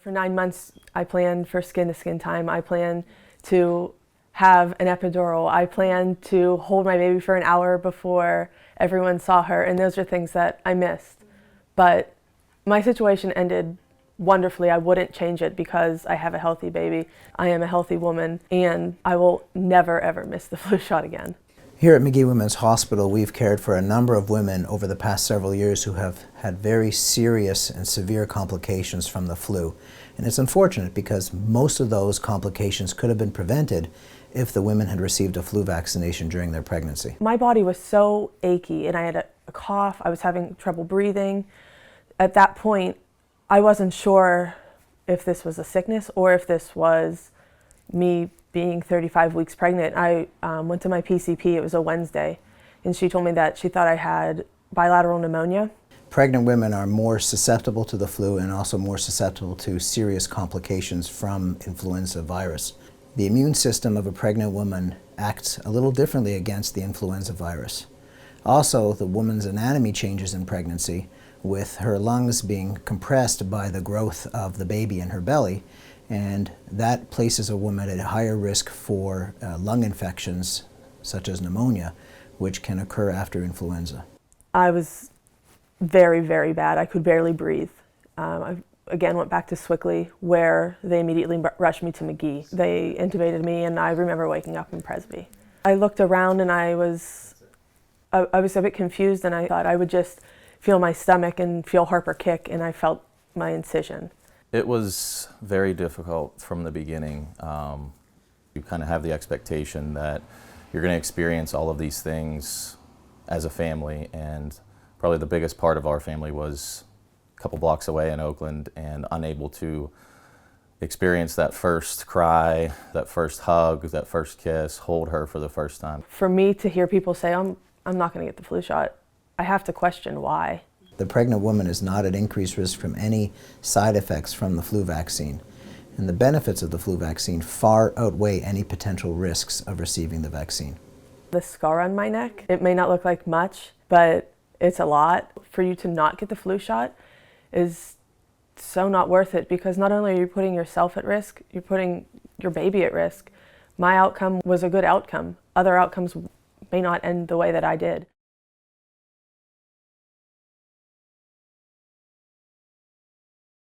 For 9 months, I planned for skin-to-skin time. I planned to have an epidural. I planned to hold my baby for an hour before everyone saw her, and those are things that I missed. But my situation ended wonderfully. I wouldn't change it because I have a healthy baby. I am a healthy woman, and I will never, ever miss the flu shot again. Here at Magee Women's Hospital, we've cared for a number of women over the past several years who have had very serious and severe complications from the flu. And it's unfortunate because most of those complications could have been prevented if the women had received a flu vaccination during their pregnancy. My body was so achy, and I had a cough. I was having trouble breathing. At that point, I wasn't sure if this was a sickness or if this was me being 35 weeks pregnant. I went to my PCP, it was a Wednesday, and she told me that she thought I had bilateral pneumonia. Pregnant women are more susceptible to the flu and also more susceptible to serious complications from influenza virus. The immune system of a pregnant woman acts a little differently against the influenza virus. Also, the woman's anatomy changes in pregnancy, with her lungs being compressed by the growth of the baby in her belly, and that places a woman at a higher risk for lung infections such as pneumonia, which can occur after influenza. I was very, very bad. I could barely breathe. I again went back to Swickley, where they immediately rushed me to Magee. They intubated me, and I remember waking up in Presby. I looked around, and I was a bit confused, and I thought I would just feel my stomach and feel Harper kick, and I felt my incision. It was very difficult from the beginning. You kind of have the expectation that you're going to experience all of these things as a family, and probably the biggest part of our family was a couple blocks away in Oakland and unable to experience that first cry, that first hug, that first kiss, hold her for the first time. For me to hear people say, I'm not going to get the flu shot, I have to question why. The pregnant woman is not at increased risk from any side effects from the flu vaccine, and the benefits of the flu vaccine far outweigh any potential risks of receiving the vaccine. The scar on my neck, it may not look like much, but it's a lot. For you to not get the flu shot is so not worth it, because not only are you putting yourself at risk, you're putting your baby at risk. My outcome was a good outcome. Other outcomes may not end the way that I did.